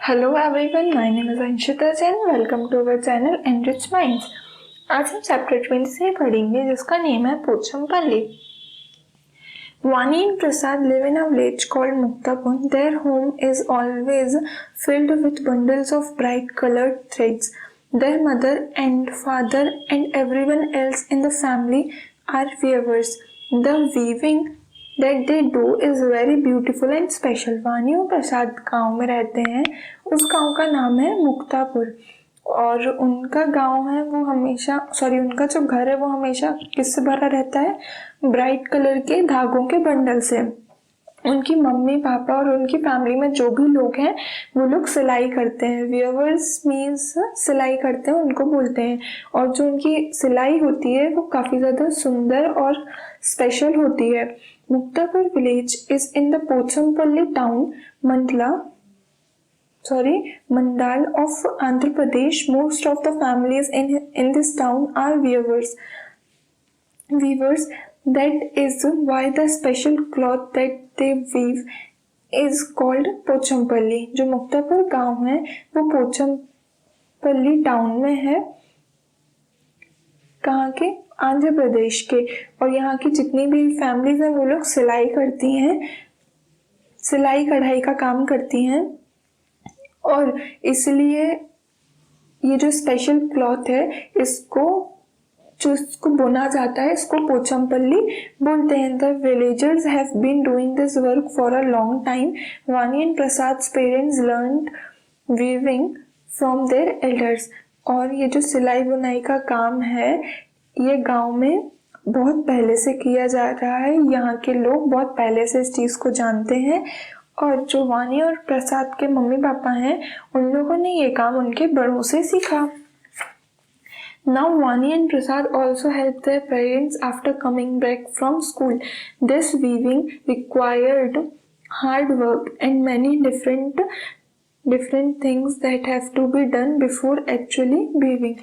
Hello everyone, my name is Anshita Jain. Welcome to our channel Enrich Minds. आज हम chapter 20 से पढ़ेंगे जिसका नेम है Pochampally. Vani and Prasad live in a village called Muktapur. Their home is always filled with bundles of bright colored threads. Their mother and father and everyone else in the family are weavers. The weaving that they do is very beautiful and special. वानी और प्रसाद गांव में रहते हैं. उस गांव का नाम है मुक्तापुर और उनका गांव है वो हमेशा उनका जो घर है वो हमेशा किससे भरा रहता है? ब्राइट कलर के धागों के बंडल से. उनकी मम्मी पापा और उनकी फैमिली में जो भी लोग हैं वो लोग सिलाई करते हैं. वीवर्स मीन्स सिलाई करते हैं उनको बोलते हैं. और जो उनकी सिलाई होती है वो काफ़ी ज़्यादा सुंदर और स्पेशल होती है. Muktapur village is in the Pochampally town Mandal of Andhra Pradesh. Most of the families in this town are weavers. That is why the special cloth that they weave is called Pochampally. जो मुक्तापुर गांव है वो पोचमपल्ली टाउन में है. कहाँ के? आंध्र प्रदेश के. और यहाँ की जितनी भी फैमिलीज हैं वो लोग सिलाई करती हैं, सिलाई कढ़ाई का काम करती हैं. और इसलिए ये जो स्पेशल क्लॉथ है इसको बुना जाता है इसको पोचमपल्ली बोलते हैं. The villagers have been doing this work for a long time. Vani and Prasad's parents learned weaving from their elders. और ये जो सिलाई बुनाई का काम है ये गांव में बहुत पहले से किया जा रहा है. यहाँ के लोग बहुत पहले से इस चीज़ को जानते हैं. और जो वानी और प्रसाद के मम्मी पापा हैं उन लोगों ने ये काम उनके बड़ों से सीखा. Now Vani and Prasad also help their parents after coming back from school. This weaving required hard work and many different things that have to be done before actually weaving.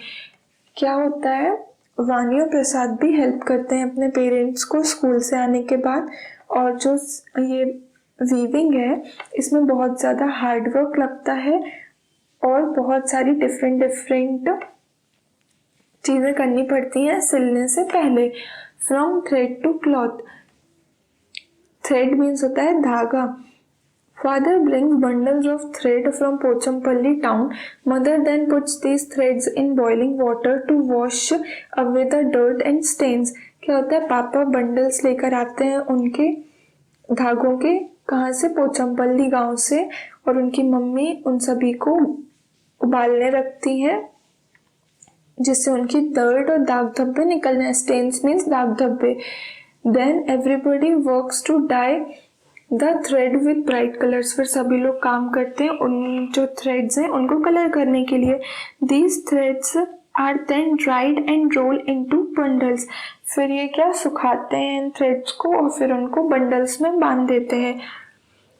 क्या होता है? वानी और प्रसाद भी हेल्प करते हैं अपने parents को स्कूल से आने के बाद. और जो ये वीविंग है इसमें बहुत ज़्यादा हार्ड वर्क लगता है और बहुत सारी डिफरेंट चीज़ें करनी पड़ती हैं सिलने से पहले. From thread to cloth. Thread means होता है धागा. Father brings bundles of thread from Pochampally town. Mother then puts these threads in boiling water to wash away the dirt and stains. क्या होता है? पापा बंडल्स लेकर आते हैं उनके धागों के. कहाँ से? पोचमपल्ली गांव से. और उनकी मम्मी उन सभी को उबालने रखती है जिससे उनकी दर्द और दाग धब्बे निकलने. स्टेन्स मीन्स दाग धब्बे. Then everybody works to dye the thread with bright colours. फिर सभी लोग काम करते हैं उन जो थ्रेड्स हैं उनको कलर करने के लिए. These threads are then dried and roll into bundles. फिर ये क्या सुखाते हैं इन थ्रेड्स को और फिर उनको बंडल्स में बांध देते हैं.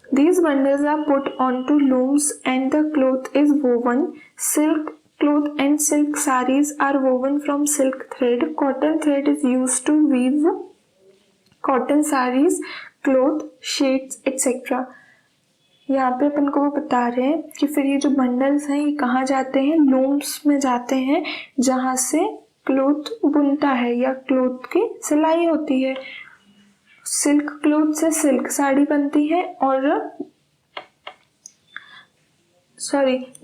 These bundles are put onto looms and the cloth is woven. Silk cloth and silk sarees are woven from silk thread. Cotton thread is used to weave cotton sarees, cloth, sheets, etc. यहाँ पे अपन को वो बता रहे हैं कि फिर ये जो बंडल्स हैं ये कहाँ जाते हैं? लूम्स में जाते हैं जहाँ से क्लोथ बुनता है या क्लोथ की सिलाई होती है. सिल्क क्लोथ से सिल्क साड़ी बनती है और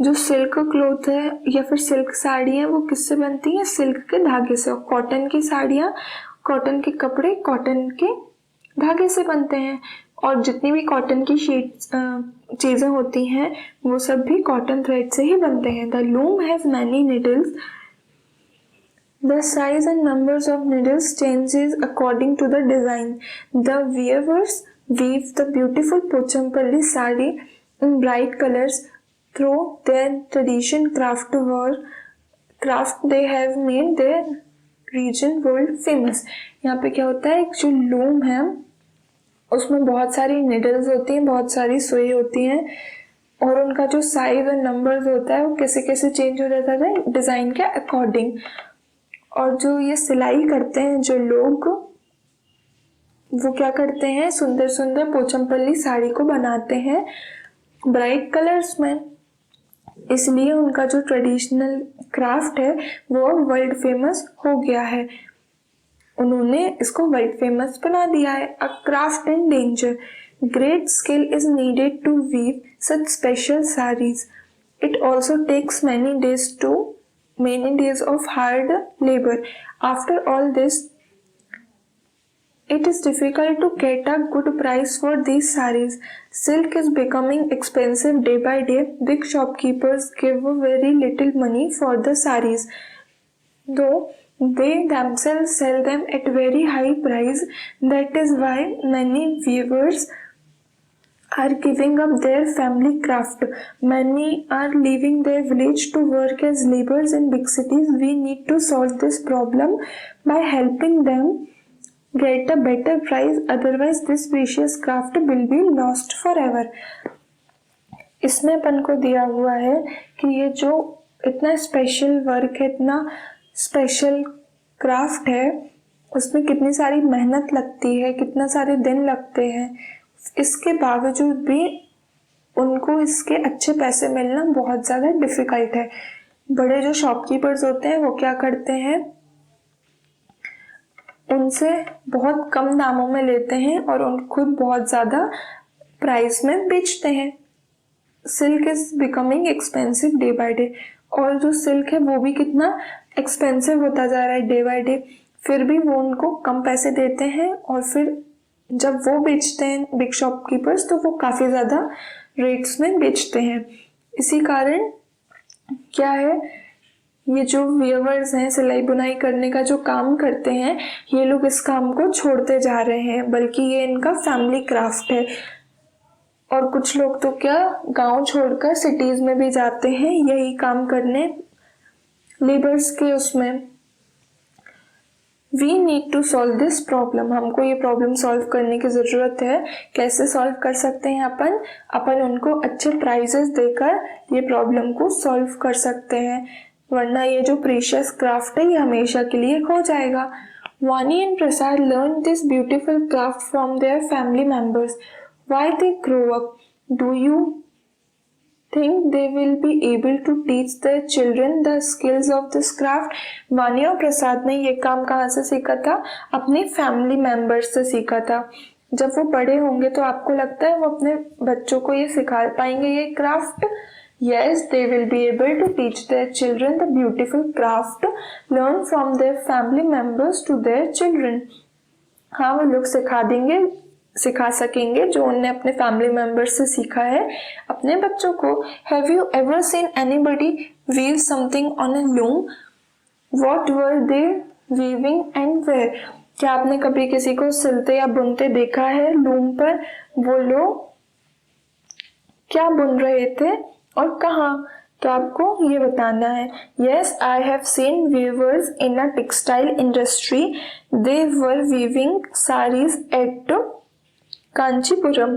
जो सिल्क क्लोथ है या फिर सिल्क साड़ी है वो किससे बनती है? सिल्क के धागे से. और कॉटन की साड़ियाँ, कॉटन के कपड़े कॉटन के धागे से बनते हैं. और जितनी भी कॉटन की चीज़ें होती हैं वो सब भी कॉटन थ्रेड से ही बनते हैं. The loom has many needles. The size and numbers of needles changes according to the design. The weavers weave the beautiful Pochampalli sari in bright colors through their tradition craft they have made their region world famous. यहाँ पे क्या होता है? एक जो loom है उसमें बहुत सारी निडल्स होती हैं, बहुत सारी सुई होती हैं और उनका जो साइज और नंबर्स होता है वो कैसे कैसे चेंज हो जाता है डिज़ाइन के अकॉर्डिंग. और जो ये सिलाई करते हैं जो लोग वो क्या करते हैं? सुंदर सुंदर पोचमपल्ली साड़ी को बनाते हैं ब्राइट कलर्स में. इसलिए उनका जो ट्रेडिशनल क्राफ्ट है वो वर्ल्ड फेमस हो गया है, उन्होंने इसको वर्ल्ड फेमस बना दिया है। A craft in danger, great skill is needed to weave such special saris, it also takes many days of hard labor. After all this, it is difficult to get a good price for these sarees. Silk is becoming expensive day by day. Big shopkeepers give very little money for the sarees, though they themselves sell them at very high price. That is why many weavers are giving up their family craft. Many are leaving their village to work as laborers in big cities. We need to solve this problem by helping them get a better price, otherwise this precious craft will be lost forever. इसमें अपन को दिया हुआ है कि ये जो इतना special work है, इतना स्पेशल क्राफ्ट है, उसमें कितनी सारी मेहनत लगती है, कितना सारे दिन लगते हैं, इसके बावजूद भी उनको इसके अच्छे पैसे मिलना बहुत ज़्यादा डिफ़िकल्ट है। बड़े जो शॉपकीपर्स होते हैं वो क्या करते हैं, उनसे बहुत कम दामों में लेते हैं और उन खुद बहुत ज़्यादा प्राइस में बेचते हैं। Silk is becoming expensive day by day, और जो सिल्क है वो भी कितना एक्सपेंसिव होता जा रहा है डे बाय डे, फिर भी वो उनको कम पैसे देते हैं और फिर जब वो बेचते हैं बिग शॉपकीपर्स तो वो काफ़ी ज़्यादा रेट्स में बेचते हैं। इसी कारण क्या है, ये जो वीवर्स हैं, सिलाई बुनाई करने का जो काम करते हैं, ये लोग इस काम को छोड़ते जा रहे हैं, बल्कि ये इनका फैमिली क्राफ्ट है। और कुछ लोग तो क्या गांव छोड़कर सिटीज़ में भी जाते हैं यही काम करने, लेबर्स के उसमें। We need to solve this problem, हमको ये प्रॉब्लम सॉल्व करने की ज़रूरत है। कैसे सॉल्व कर सकते हैं अपन उनको अच्छे प्राइजेस देकर ये प्रॉब्लम को सॉल्व कर सकते हैं, वरना ये जो प्रीशियस क्राफ्ट है ये हमेशा के लिए खो जाएगा। वानी and Prasad learn this beautiful craft from their family members. Why they grow up, do you think they will be able to teach their children the skills of this craft? वानी और प्रसाद ने ये काम कहाँ से सीखा था? अपने फैमिली मेंबर्स से सीखा था। जब वो बड़े होंगे तो आपको लगता है वो अपने बच्चों को ये सिखा पाएंगे ये craft? Yes, they will be able to teach their children the beautiful craft learned from their family members to their children. हाँ, वो लोग सिखा सकेंगे जो उन्हें अपने फैमिली मेंबर्स से सीखा है अपने बच्चों को। Have you ever seen anybody weave something on a loom? What were they weaving and where? क्या आपने कभी किसी को सिलते या बुनते देखा है लूम पर? वो लोग क्या बुन रहे थे और कहाँ? तो आपको ये बताना है। Yes, I have seen weavers in a textile industry, they were weaving saris at Kanchipuram.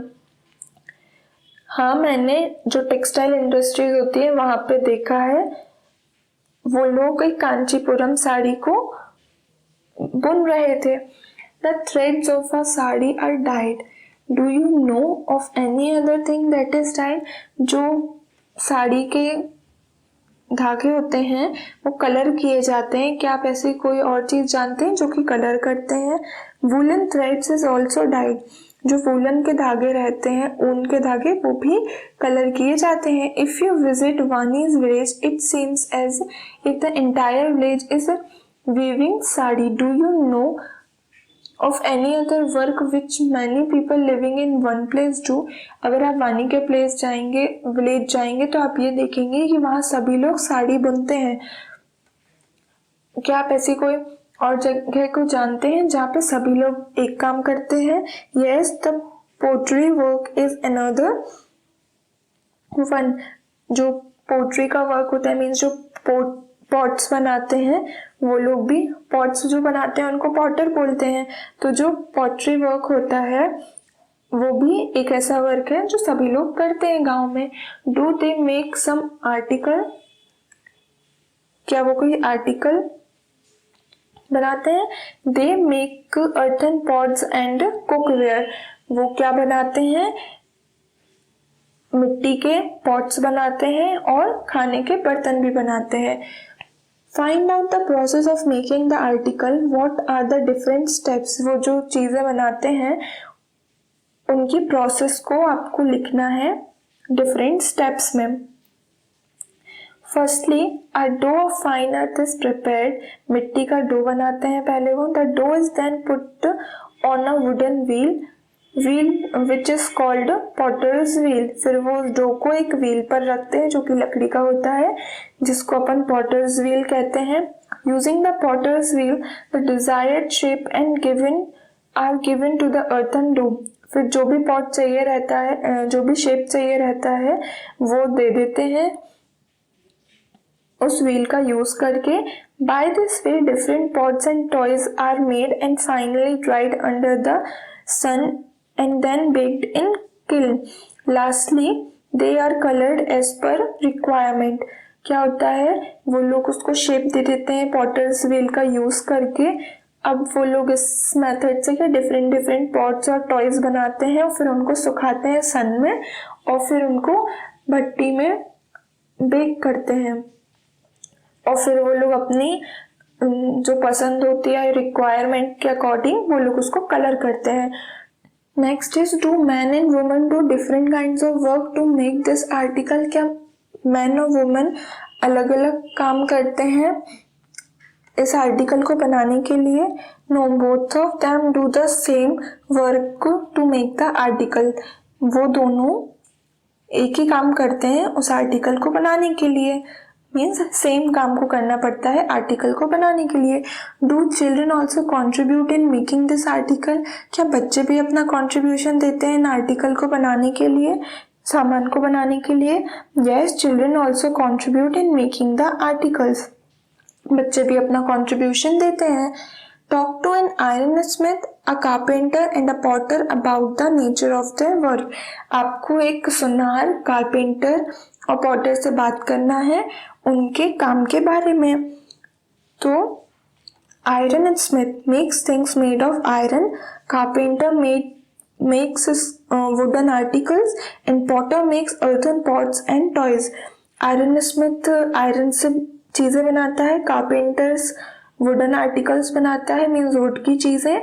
हाँ, मैंने जो टेक्सटाइल इंडस्ट्रीज होती है वहां पे देखा है, वो लोग एक कांचीपुरम साड़ी को बुन रहे थे। The threads of a sari are dyed, do you know of any other thing that is dyed? जो साड़ी के धागे होते हैं वो कलर किए जाते हैं, क्या आप ऐसी कोई और चीज जानते हैं जो कि कलर करते हैं? Woollen threads is also died, जो वूलन के धागे रहते हैं, ऊन के धागे, वो भी कलर किए जाते हैं। If you visit Vani's village it seems as if the entire village is weaving sari, do you know of any other work which many people living in one place do? अगर आप वानी के प्लेस जाएंगे, विलेज जाएंगे, तो आप ये देखेंगे कि वहाँ सभी लोग साड़ी बुनते हैं। क्या आप ऐसी कोई और जगह को जानते हैं जहाँ पे सभी लोग एक काम करते हैं? Yes, the pottery work is another one. जो पोट्री का वर्क होता है, मीन्स जो पॉट्स बनाते हैं, वो लोग भी पॉट्स जो बनाते हैं उनको पॉटर बोलते हैं। तो जो पॉटरी वर्क होता है वो भी एक ऐसा वर्क है जो सभी लोग करते हैं गांव में। Do they make some article, क्या वो कोई आर्टिकल बनाते हैं? They make earthen pots and cookware, वो क्या बनाते हैं? मिट्टी के पॉट्स बनाते हैं और खाने के बर्तन भी बनाते हैं। Find out the process of making the article, what are the different steps. वो जो चीज़ें बनाते हैं उनकी प्रोसेस को आपको लिखना है डिफरेंट स्टेप्स में। Firstly a dough of fine earth is prepared, मिट्टी का डो बनाते हैं पहले वो। The dough is then put on a wooden wheel which is called potter's wheel. फिर वो उस डो को एक व्हील पर रखते हैं जो कि लकड़ी का होता है, जिसको अपन पॉटर्स व्हील कहते हैं। Using the potter's wheel the desired shape and given to the earthen dough. फिर जो भी पॉट चाहिए रहता है, जो भी शेप चाहिए रहता है वो दे देते हैं उस व्हील का यूज करके। By this way different pots and toys are made and finally dried under the sun and then baked in kiln. Lastly, they are colored as per requirement. क्या होता है, वो लोग उसको शेप दे देते हैं पॉटर्स व्हील का यूज करके। अब वो लोग इस मेथड से क्या डिफरेंट पॉट्स और टॉयज बनाते हैं और फिर उनको सुखाते हैं सन में और फिर उनको भट्टी में बेक करते हैं और फिर वो लोग अपनी जो पसंद होती है रिक्वायरमेंट के अकॉर्डिंग वो लोग उसको कलर करते हैं। Next is do man and woman do different kinds of work to make this article. क्या मैन और वुमन अलग अलग काम करते हैं इस आर्टिकल को बनाने के लिए? No, both of them do the same work to make the article. वो दोनों एक ही काम करते हैं उस आर्टिकल को बनाने के लिए, मीन्स सेम काम को करना पड़ता है आर्टिकल को बनाने के लिए। Do children also contribute in making this article. क्या बच्चे भी अपना कॉन्ट्रीब्यूशन देते हैं इन आर्टिकल को बनाने के लिए, सामान को बनाने के लिए? Yes, children also contribute in making the articles. बच्चे भी अपना कॉन्ट्रीब्यूशन देते हैं। Talk to an iron smith, a carpenter and a potter about the nature of their work. आपको एक सुनार, कारपेंटर और पॉटर से बात करना है उनके काम के बारे में। तो iron and Smith makes things made of iron, carpenter makes wooden articles and Potter makes earthen pots and toys. Iron Smith iron से चीजें बनाता है, कारपेंटर्स वुडन आर्टिकल्स बनाता है, मीन्स वुड की चीजें।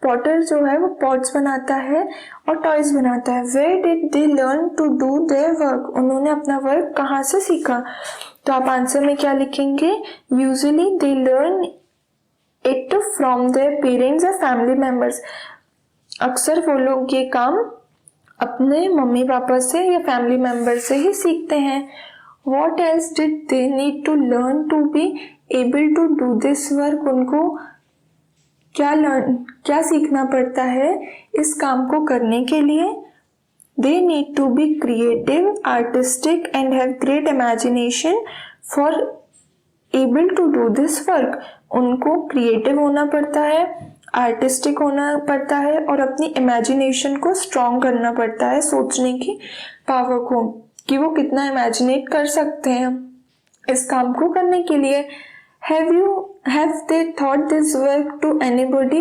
पॉटर जो है वो पॉट्स बनाता है और टॉयज बनाता है। Where did they learn to do their work. उन्होंने अपना वर्क कहाँ से सीखा? तो आप आंसर में क्या लिखेंगे? Usually they learn it from their parents या फैमिली मेंबर्स। अक्सर वो लोग ये काम अपने मम्मी पापा से या फैमिली मेंबर से ही सीखते हैं। What else did they need to learn to be able to do this work? उनको क्या सीखना पड़ता है इस काम को करने के लिए? They need to be creative, artistic and have great imagination for able to do this work. उनको क्रिएटिव होना पड़ता है, आर्टिस्टिक होना पड़ता है और अपनी इमेजिनेशन को स्ट्रॉन्ग करना पड़ता है, सोचने की पावर को कि वो कितना इमेजिनेट कर सकते हैं इस काम को करने के लिए। Have they taught this work to anybody?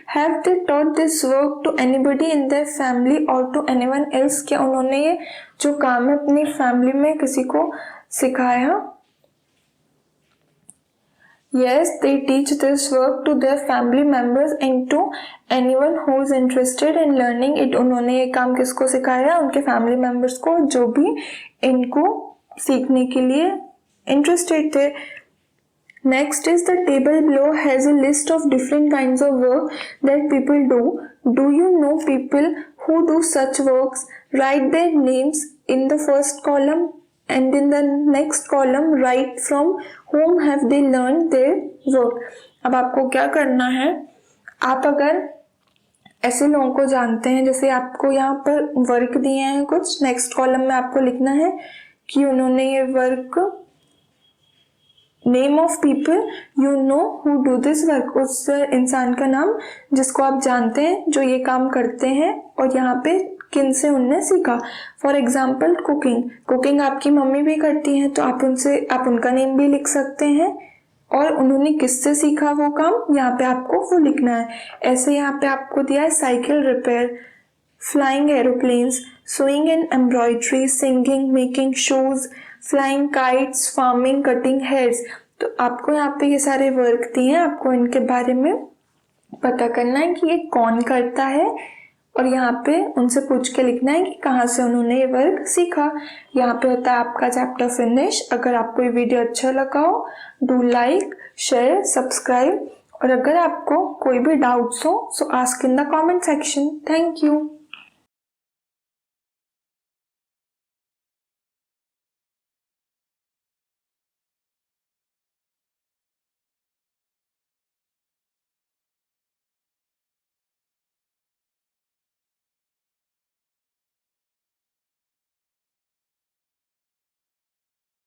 Have they taught this work to anybody in their family or to anyone else? क्या उन्होंने ये जो काम है अपनी फैमिली में किसी को सिखाया? Yes, they teach this work to their family members and to anyone who is interested in learning it. उन्होंने ये काम किसको सिखाया? उनके फैमिली मेंबर्स को, जो भी इनको सीखने के लिए इंटरेस्टेड थे। Next is the table below has a list of different kinds of work that people do. Do you know people who do such works? Write their names in the first column and in the next column write from whom have they learned their work. अब आपको क्या करना है, आप अगर ऐसे लोगों को जानते हैं, जैसे आपको यहाँ पर वर्क दिए हैं कुछ, नेक्स्ट कॉलम में आपको लिखना है कि उन्होंने ये work, name of people you know who do this work, उस इंसान का नाम जिसको आप जानते हैं जो ये काम करते हैं और यहाँ पे किन से उनने सीखा। फॉर एग्जाम्पल कुकिंग आपकी मम्मी भी करती हैं तो आप उनका नेम भी लिख सकते हैं और उन्होंने किससे सीखा वो काम, यहाँ पे आपको वो लिखना है। ऐसे यहाँ पे आपको दिया है cycle repair, flying aeroplanes, sewing and embroidery, singing, making shoes, flying kites, farming, cutting hairs। तो आपको यहाँ पे ये सारे वर्क दिए हैं, आपको इनके बारे में पता करना है कि ये कौन करता है और यहाँ पे उनसे पूछ के लिखना है कि कहाँ से उन्होंने ये वर्क सीखा। यहाँ पे होता है आपका चैप्टर फिनिश। अगर आपको ये वीडियो अच्छा लगा हो, डू लाइक, शेयर, सब्सक्राइब, और अगर आपको कोई भी डाउट्स हो सो ask in the comment section. Thank you.